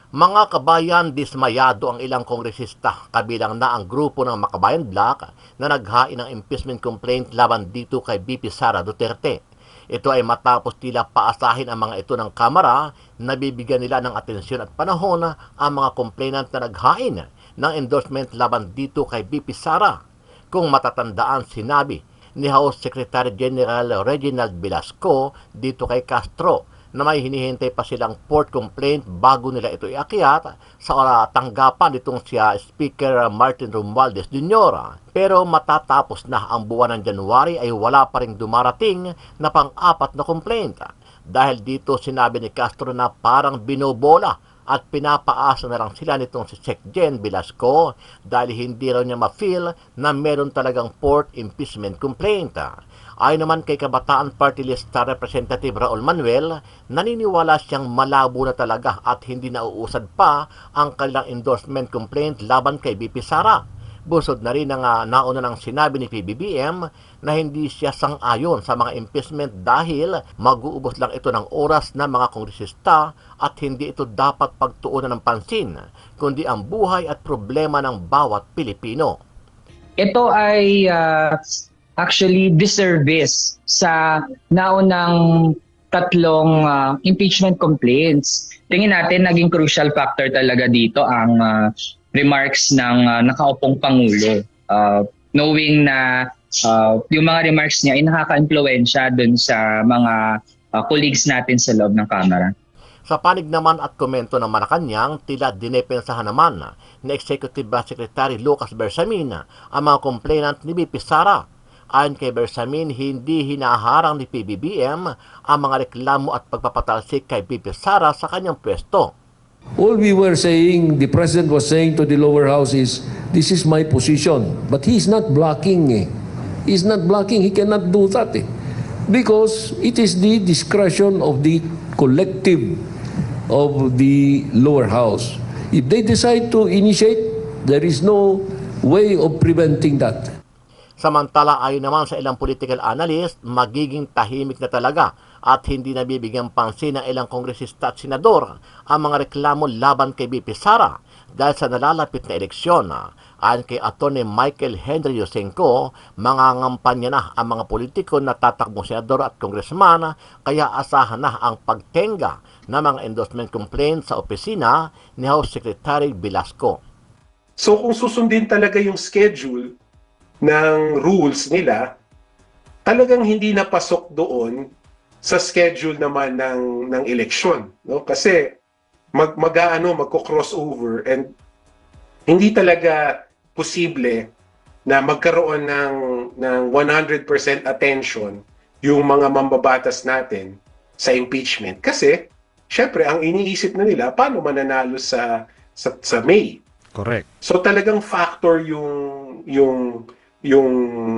Mga kabayan, dismayado ang ilang kongresista, kabilang na ang grupo ng Makabayan Bloc na naghain ng impeachment complaint laban dito kay BP Sara Duterte. Ito ay matapos tila paasahin ang mga ito ng Kamara na bibigyan nila ng atensyon at panahon ang mga complainant na naghain ng endorsement laban dito kay BP Sara. Kung matatandaan, sinabi ni House Secretary General Reginald Velasco dito kay Castro na may hinihintay pa silang port complaint bago nila ito iakyat sa tanggapan nitong siya Speaker Martin Romualdez Jr. Pero matatapos na ang buwan ng January ay wala pa ring dumarating na pang-apat na complaint. Dahil dito sinabi ni Castro na parang binobola at pinapaasa na lang sila nitong si Secgen Velasco dahil hindi raw niya ma-feel na meron talagang port impeachment complaint. Ayon naman kay Kabataan Party List Representative Raul Manuel, naniniwala siyang malabo na talaga at hindi nauusad pa ang kanilang endorsement complaint laban kay BP Sara. Busod na rin ang nauna ng sinabi ni PBBM na hindi siya sang-ayon sa mga impeachment dahil mag-uubos lang ito ng oras ng mga kongresista at hindi ito dapat pagtuunan ng pansin, kundi ang buhay at problema ng bawat Pilipino. Ito ay actually disservice sa naunang tatlong impeachment complaints. Tingin natin naging crucial factor talaga dito ang remarks ng nakaupong Pangulo. Knowing na yung mga remarks niya ay nakaka-impluwensya dun sa mga colleagues natin sa loob ng Kamara. Sa panig naman at komento ng Malacanang, tila dinepensahan naman ni Executive Secretary Lucas Bersamin ang mga complainant ni BP Sara. Ayon kay Bersamin, hindi hinaharang ni PBBM ang mga reklamo at pagpapatalsik kay BP Sara sa kanyang pwesto. All we were saying, the President was saying to the lower house is, this is my position. But he's not blocking. He's not blocking. He cannot do that. Because it is the discretion of the collective of the lower house. If they decide to initiate, there is no way of preventing that. Samantala, ayon naman sa ilang political analyst, magiging tahimik na talaga at hindi nabibigyang pansin ng ilang kongresista at senador ang mga reklamo laban kay BP Sara dahil sa nalalapit na eleksyon. Ayon kay Atty. Michael Henry Yosenko, mangangampanya na ang mga politiko na tatakbong senador at congressman, kaya asahan na ang pagtenga ng mga endorsement complaint sa opisina ni House Secretary Velasco. So kung susundin talaga yung schedule ng rules nila, talagang hindi napasok doon sa schedule naman ng eleksyon, no? Kasi magko-crossover and hindi talaga posible na magkaroon ng 100% attention yung mga mambabatas natin sa impeachment. Kasi syempre ang iniisip na nila paano mananalo sa May. Correct. So talagang factor yung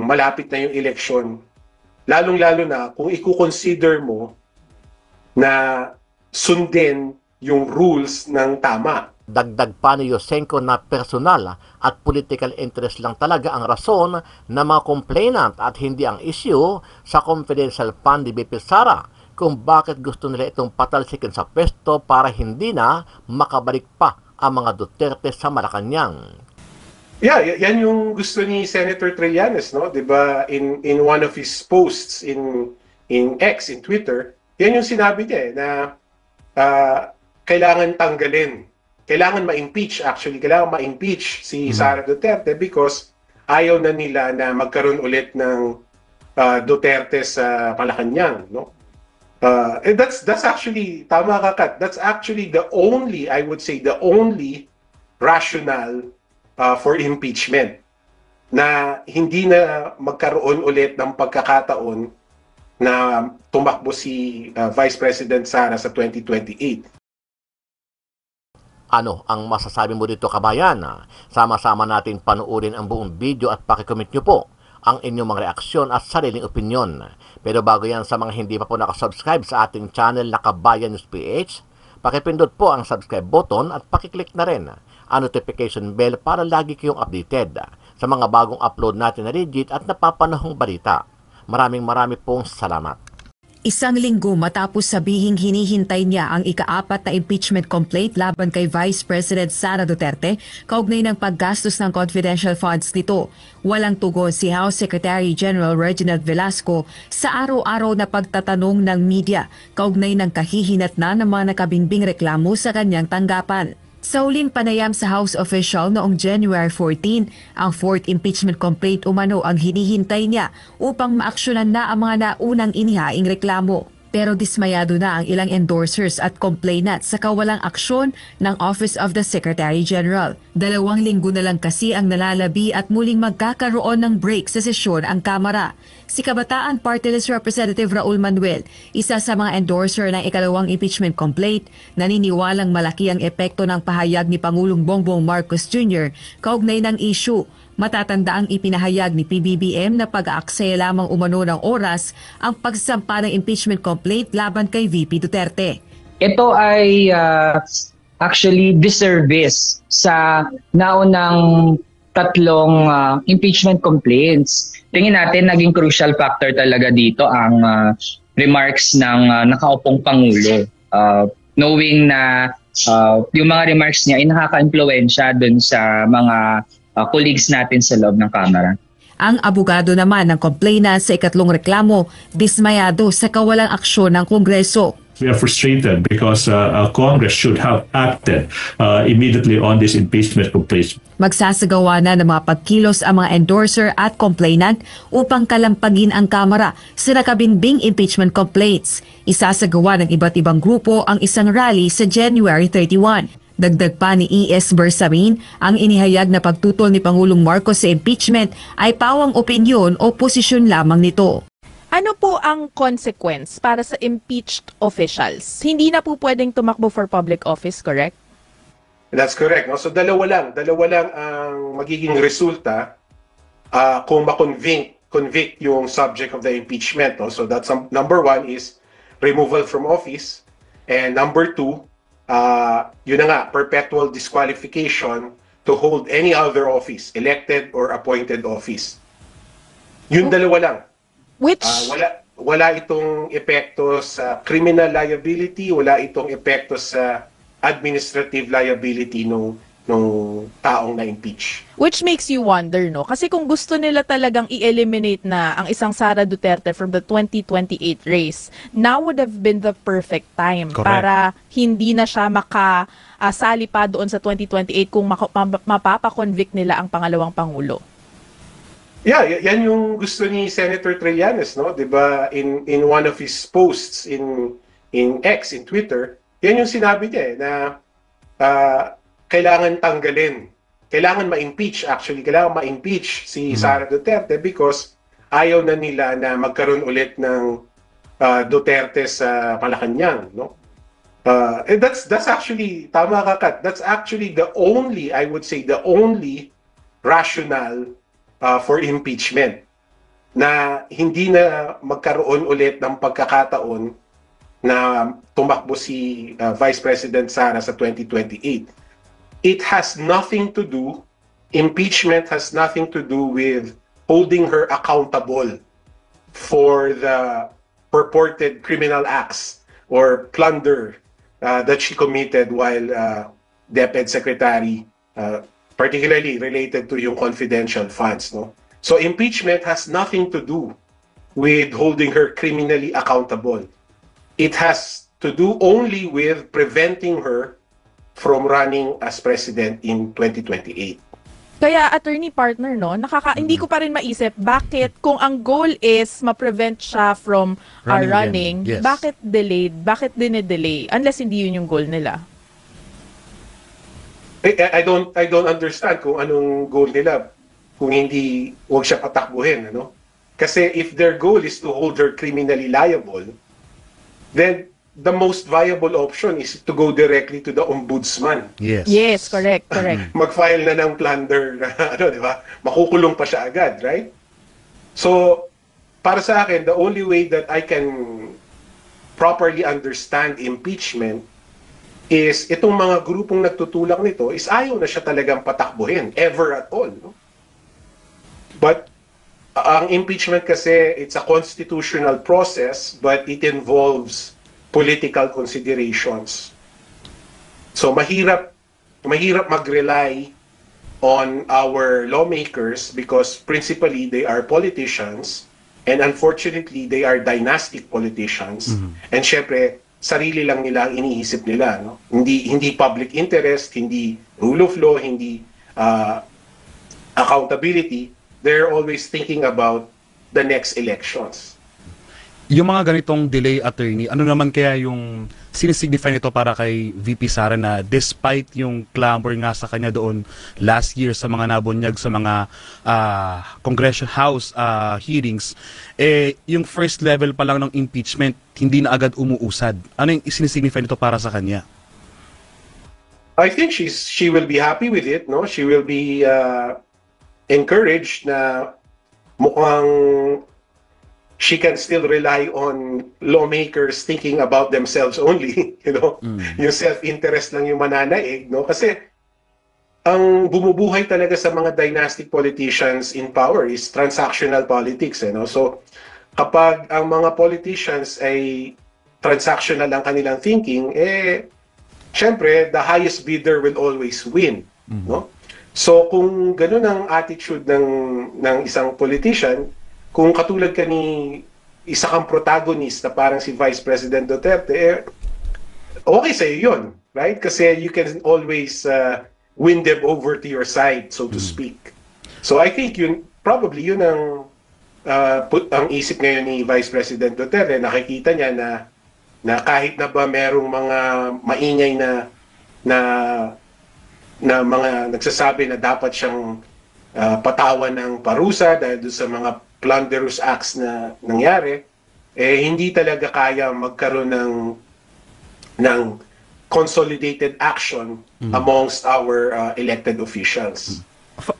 malapit na yung eleksyon, lalong-lalo na kung i-consider mo na sundin yung rules ng tama. Dagdag pa ni Yosenko na personal at political interest lang talaga ang rason ng mga complainant at hindi ang issue sa confidential fund ni BP Sara kung bakit gusto nila itong patalsikin sa pwesto para hindi na makabalik pa ang mga Duterte sa Malacanang. Yeah, yan yung gusto ni Senator Trillanes, no? 'Di ba, in one of his posts in X, in Twitter, yan yung sinabi niya na kailangan tanggalin. Kailangan ma-impeach si Sara Duterte because ayaw na nila na magkaroon ulit ng Duterte sa Malacanang, no? And that's actually tama ka, Kat. That's actually the only rationale for impeachment, na hindi na magkaroon ulit ng pagkakataon na tumakbo si Vice President Sara sa 2028. Ano ang masasabi mo dito, kabayan? Sama-sama natin panuorin ang buong video at pakicomment nyo po ang inyong mga reaksyon at sariling opinyon. Pero bago yan, sa mga hindi pa po nakasubscribe sa ating channel na Kabayan News PH, pakipindot po ang subscribe button at pakiclick na rin ang notification bell para lagi kayong updated sa mga bagong upload natin na legit at napapanahong balita. Maraming pong salamat. Isang linggo matapos sabihing hinihintay niya ang ika-4 na impeachment complaint laban kay Vice President Sara Duterte kaugnay ng paggastos ng confidential funds nito. Walang tugon si House Secretary General Reginald Velasco sa araw-araw na pagtatanong ng media kaugnay ng kahihinatnan ng mga nakabingbing reklamo sa kanyang tanggapan. Sa huling panayam sa House official noong January 14, ang 4th impeachment complaint umano ang hinihintay niya upang maaksyonan na ang mga naunang inihaing reklamo. Pero dismayado na ang ilang endorsers at complainants sa kawalang aksyon ng Office of the Secretary General. 2 linggo na lang kasi ang nalalabi at muling magkakaroon ng break sa sesyon ang Kamara. Si Kabataan Party List Representative Raul Manuel, isa sa mga endorser ng ikalawang impeachment complaint, naniniwalang malaki ang epekto ng pahayag ni Pangulong Bongbong Marcos Jr. kaugnay ng issue. Matatanda ang ipinahayag ni PBBM na pag-aaksaya lamang umano ng oras ang pagsampa ng impeachment complaint laban kay VP Duterte. Ito ay actually disservice sa naunang 3 impeachment complaints. Tingin natin naging crucial factor talaga dito ang remarks ng nakaupong Pangulo. Knowing na yung mga remarks niya ay nakaka-impluwensya dun sa mga colleagues natin sa loob ng Kamara. Ang abogado naman ng complainant sa ikatlong reklamo, dismayado sa kawalang aksyon ng Kongreso. We are frustrated because Congress should have acted immediately on this impeachment complaint. Magsasagawa na ng mga pagkilos ang mga endorser at complainant upang kalampagin ang Kamara sa nakabinbing impeachment complaints. Isasagawa ng iba't ibang grupo ang isang rally sa January 31. Dagdag pa ni E.S. Bersamin, ang inihayag na pagtutol ni Pangulong Marcos sa impeachment ay pawang opinyon o posisyon lamang nito. Ano po ang consequence para sa impeached officials? Hindi na po pwedeng tumakbo for public office, correct? That's correct. No? So dalawa lang ang magiging resulta kung convict yung subject of the impeachment. No? So that's number 1 is removal from office, and number 2, yun na nga, perpetual disqualification to hold any other office, elected or appointed office. Yun dalawa lang. Which? Wala itong epekto sa criminal liability, wala itong epekto sa administrative liability nung taong na-impeach. Which makes you wonder, no? Kasi kung gusto nila talagang i-eliminate na ang isang Sara Duterte from the 2028 race, now would have been the perfect time. Correct. Para hindi na siya makasali pa doon sa 2028 kung mapapakonvict nila ang pangalawang Pangulo. Yeah, yan yung gusto ni Senator Trillanes, no? 'Di ba, in one of his posts in X, in Twitter, yan yung sinabi niya na kailangan tanggalin. Kailangan kailangan ma-impeach si Sara Duterte because ayaw na nila na magkaroon ulit ng Duterte sa Malacanang, no? And that's actually, tama ka, Kat. That's actually I would say the only rationale for impeachment, na hindi na magkaroon ulit ng pagkakataon na tumakbo si Vice President Sara sa 2028. Impeachment has nothing to do with holding her accountable for the purported criminal acts or plunder that she committed while DepEd Secretary, particularly related to yung confidential funds. No? So impeachment has nothing to do with holding her criminally accountable. It has to do only with preventing her from running as president in 2028. Kaya attorney partner, no, hindi ko pa rin maisip bakit kung ang goal is ma-prevent siya from running, yes. Bakit delayed? Bakit dine-delay? Unless hindi yun yung goal nila. I don't understand kung anong goal nila kung hindi wag siya patakbuhin, ano? Kasi if their goal is to hold her criminally liable, then the most viable option is to go directly to the ombudsman. Yes, correct. Mag-file na ng plunder na di ba? Makukulong pa siya agad, right? So, para sa akin, the only way that I can properly understand impeachment is itong mga grupong nagtutulak nito is ayaw na siya talagang patakbuhin, ever at all. No? But ang impeachment kasi, it's a constitutional process, but it involves political considerations. So mahirap mag-rely on our lawmakers because principally they are politicians and unfortunately they are dynastic politicians. And syempre, sarili lang nila ang iniisip nila, no? Hindi public interest, hindi rule of law, hindi accountability. They're always thinking about the next elections. Yung mga ganitong delay, attorney, ano naman kaya yung sinisignify nito para kay VP Sara na despite yung clamor nga sa kanya doon last year sa mga nabunyag sa mga Congressional House hearings, yung first level pa lang ng impeachment, hindi na agad umuusad. Ano yung sinisignify nito para sa kanya? I think she will be happy with it, no? She will be encouraged na mukhang she can still rely on lawmakers thinking about themselves only, you know. Yung self-interest lang yung mananaig, no? Kasi ang bumubuhay talaga sa mga dynastic politicians in power is transactional politics, no? So kapag ang mga politicians ay transactional ang kanilang thinking, syempre the highest bidder will always win, no? So kung ganun ang attitude ng isang politician, kung katulad ka ni isa kang protagonist na parang si Vice President Duterte, okay sa'yo yun, right? Kasi you can always win them over to your side, so to speak. So I think probably yun ang isip ngayon ni Vice President Duterte. Nakikita niya na kahit na ba merong mga maingay na mga nagsasabi na dapat siyang patawan ng parusa dahil doon sa mga plunderous acts na nangyari, hindi talaga kaya magkaroon ng consolidated action amongst our elected officials.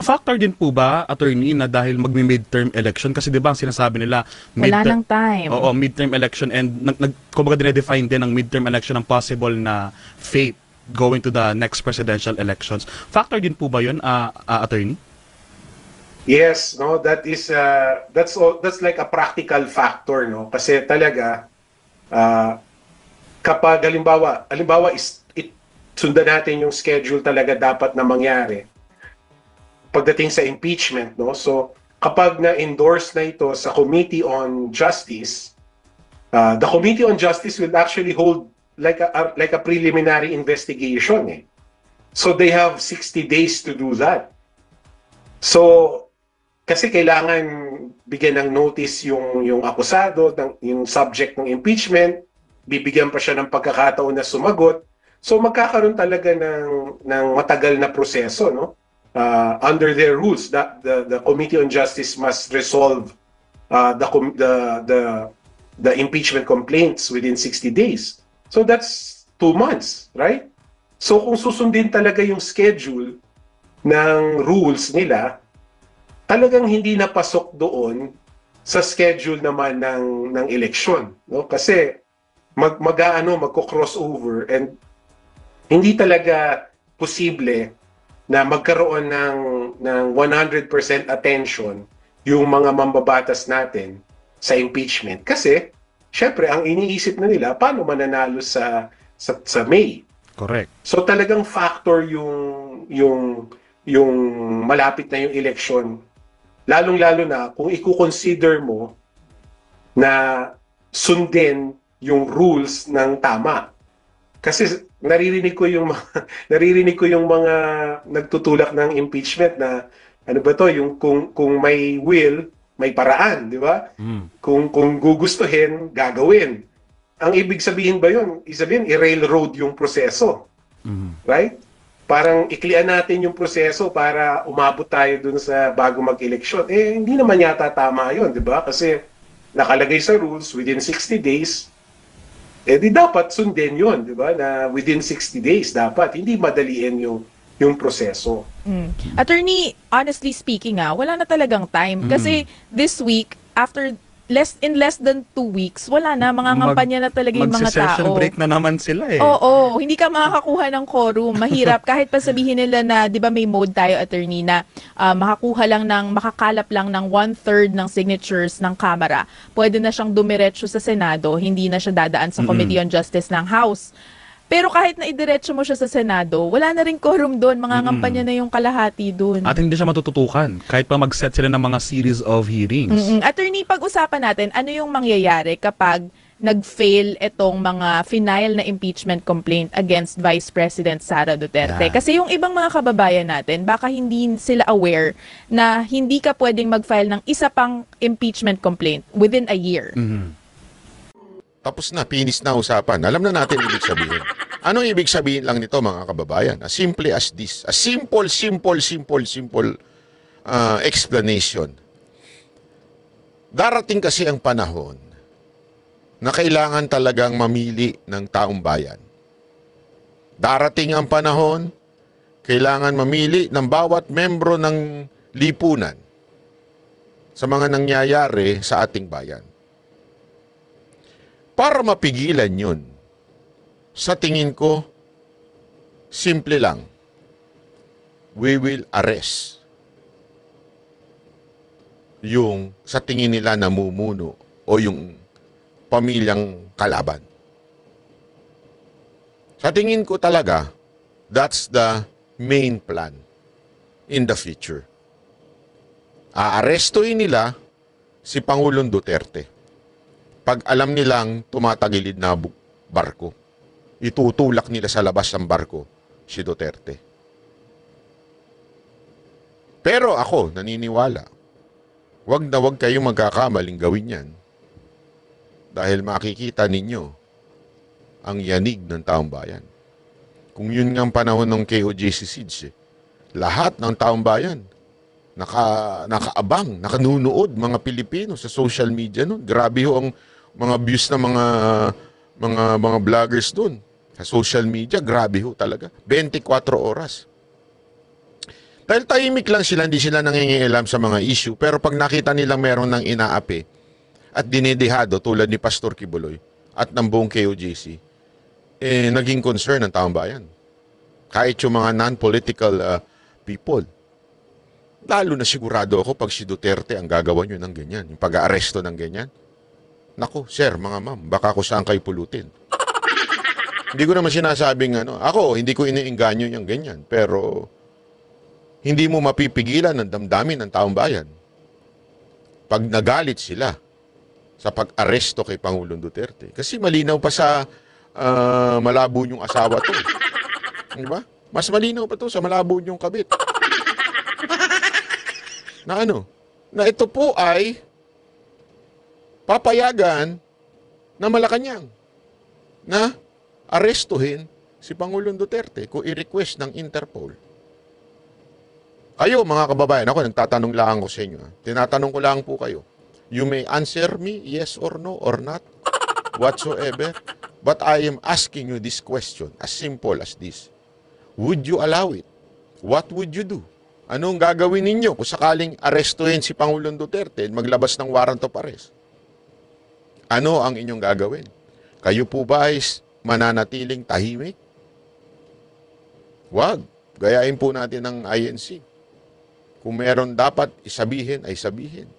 Factor din po ba, attorney, na dahil magmi-midterm election? Kasi di ba ang sinasabi nila, wala nang time. Oo, midterm election, and kumbaga dinedefine din ang midterm election ang possible na fate going to the next presidential elections. Factor din po ba yun, attorney? Yes, no, that's like a practical factor, no, kasi talaga kapag halimbawa sundan natin yung schedule talaga dapat na mangyari pagdating sa impeachment, no. So kapag na-endorse na ito sa Committee on Justice, the Committee on Justice will actually hold like a preliminary investigation, So they have 60 days to do that. So kasi kailangan bigyan ng notice yung akusado, yung subject ng impeachment, bibigyan pa siya ng pagkakataon na sumagot. So magkakaroon talaga ng matagal na proseso, no? Under their rules, the Committee on Justice must resolve the impeachment complaints within 60 days. So that's 2 months, right? So kung susundin talaga yung schedule ng rules nila, talagang hindi napasok doon sa schedule naman ng eleksyon, no? Kasi magko-crossover and hindi talaga posible na magkaroon ng 100% attention yung mga mambabatas natin sa impeachment. Kasi syempre ang iniisip na nila paano mananalo sa May. Correct. So talagang factor yung malapit na yung eleksyon. Lalong-lalo na kung i-consider mo na sundin yung rules ng tama. Kasi naririnig ko yung mga nagtutulak ng impeachment na ano ba to, yung kung may will, may paraan, di ba? Kung gugustuhin, gagawin. Ang ibig sabihin ba yun? Isabihin, i-railroad yung proseso. Right? Parang iklian natin yung proseso para umabot tayo dun sa bago mag-eleksyon. Hindi naman yata tama yun, di ba? Kasi nakalagay sa rules within 60 days, di dapat sundin yun, di ba? Na within 60 days dapat. Hindi madaliin yung proseso. Attorney, honestly speaking, wala na talagang time. Kasi this week, after in less than 2 weeks, wala na, mga ngampanya na talaga yung mga Magse-session tao. break na naman sila eh. Oo, hindi ka makakakuha ng quorum. Mahirap. Kahit pa sabihin nila na, di ba may mode tayo, attorney, na makakalap lang ng 1/3 ng signatures ng Kamara. Pwede na siyang dumiretso sa Senado, hindi na siya dadaan sa Committee on Justice ng House. Pero kahit na idiretso mo siya sa Senado, wala na rin quorum doon. Mga ngampanya na yung kalahati doon. At hindi siya matututukan kahit pa mag-set sila ng mga series of hearings. Attorney, pag-usapan natin, ano yung mangyayari kapag nag-fail itong mga final na impeachment complaint against Vice President Sara Duterte? Yeah. Kasi yung ibang mga kababayan natin, baka hindi sila aware na hindi ka pwedeng mag-file ng isa pang impeachment complaint within a year. Tapos na, finish na usapan. Alam na natin ibig sabihin. Anong ibig sabihin lang nito, mga kababayan? As simple as this. A simple explanation. Darating kasi ang panahon na kailangan talagang mamili ng taong bayan. Darating ang panahon, kailangan mamili ng bawat membro ng lipunan sa mga nangyayari sa ating bayan. Para mapigilan yun, sa tingin ko, simple lang. We will arrest yung sa tingin nila namumuno o yung pamilyang kalaban. Sa tingin ko talaga, that's the main plan in the future. Aarestuhin nila si Pangulong Duterte. Pag alam nilang tumatagilid na barko, itutulak nila sa labas ng barko si Duterte. Pero ako, naniniwala, wag na wag kayong magkakamaling gawin yan. Dahil makikita ninyo ang yanig ng taong bayan. Kung yun nga ang panahon ng KOJC Siege, lahat ng taong bayan, nakaabang, nakanunood mga Pilipino sa social media nun. Grabe ho ang mga views ng mga vloggers dun sa social media. Grabe ho talaga. 24 oras. Dahil tahimik lang sila, hindi sila nangingialam sa mga issue. Pero pag nakita nilang meron ng inaapi at dinidihado tulad ni Pastor Kibuloy at ng buong KOJC, naging concern ng taong bayan. Kahit yung mga non-political people. Lalo na sigurado ako pag si Duterte ang gagawa nyo ng ganyan. Yung pag-aaresto ng ganyan. Naku, sir, mga ma'am, baka ko saan kayo pulutin. Hindi ko naman sinasabing ako, hindi ko iniinganyo yung ganyan. Pero, hindi mo mapipigilan ang damdamin ng taong bayan. Pag nagalit sila sa pag-aresto kay Pangulong Duterte. Kasi malinaw pa sa malabo niyong asawa to. Diba? Mas malinaw pa to sa malabo niyong kabit. Na ito po ay papayagan na Malacanang na arestuhin si Pangulong Duterte kung i-request ng Interpol. Kayo mga kababayan, ako nagtatanong lang ko sa inyo. Tinatanong ko lang po kayo. You may answer me yes or no or not whatsoever. But I am asking you this question as simple as this. Would you allow it? What would you do? Anong gagawin ninyo kung sakaling arestuhin si Pangulong Duterte at maglabas ng warrant of arrest? Ano ang inyong gagawin? Kayo po ba ay mananatiling tahimik? Wag. Gayahin po natin ang INC. Kung meron dapat isabihin, ay sabihin.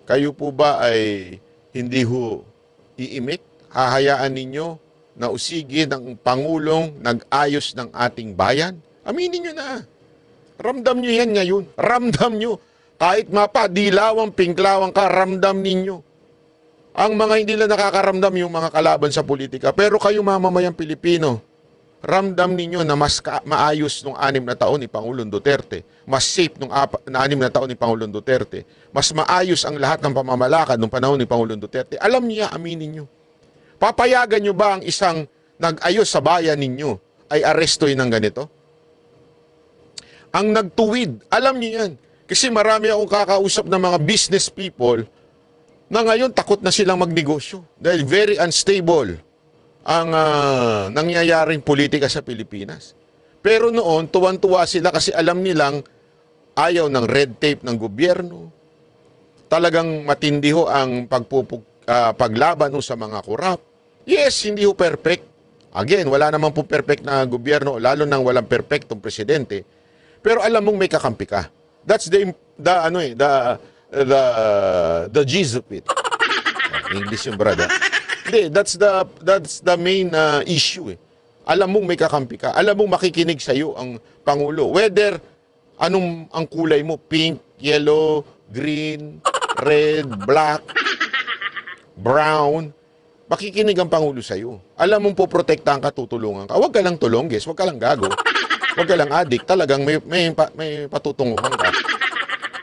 Kayo po ba ay hindi ho iimik? Hahayaan ninyo na usigin ng Pangulong nag-ayos ng ating bayan? Aminin nyo na. Ramdam nyo yan ngayon. Ramdam nyo. Kahit mapadilawang, pinglawang ka, ramdam ninyo. Ang mga hindi lang nakakaramdam yung mga kalaban sa politika. Pero kayo mamamayang Pilipino, ramdam ninyo na mas maayos nung 6 na taon ni Pangulong Duterte. Mas safe nung 6 na taon ni Pangulong Duterte. Mas maayos ang lahat ng pamamalakad nung panahon ni Pangulong Duterte. Alam niya, aminin nyo. Papayagan nyo ba ang isang nag-ayos sa bayan ninyo ay arestoin ng ganito? Ang nagtuwid, alam niyo yan. Kasi marami akong kakausap ng mga business people na ngayon takot na silang magnegosyo. Dahil very unstable ang nangyayaring politika sa Pilipinas. Pero noon, tuwan-tuwa sila kasi alam nilang ayaw ng red tape ng gobyerno. talagang matindi ho ang paglaban ho sa mga korap. Yes, hindi ho perfect. Again, wala naman po perfect na gobyerno, lalo nang walang perfectong presidente. Pero alam mong may kakampi ka. That's the gist of it. English yung brother. Hindi, that's the main issue eh. Alam mong may kakampi ka. Alam mong makikinig sa iyo ang Pangulo. Whether anong ang kulay mo, pink, yellow, green, red, black, brown, makikinig ang Pangulo sa iyo. Alam mong poprotektahan ka, tutulungan ka. Huwag ka lang tulongges, huwag ka lang gago. Huwag ka lang adik, talagang may patutunguhan ka.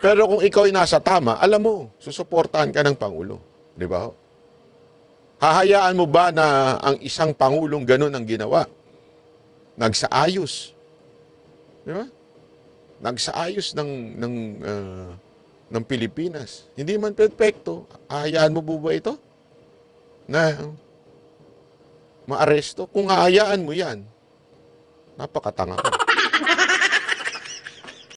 Pero kung ikaw ay nasa tama, alam mo, susuportahan ka ng Pangulo. Di ba? Hahayaan mo ba na ang isang Pangulong ganun ang ginawa? Nagsaayos. Di ba? Nagsaayos ng Pilipinas. Hindi man perfecto. Hahayaan mo ba ito? Na maaresto? Kung hahayaan mo yan, napakatanga ka.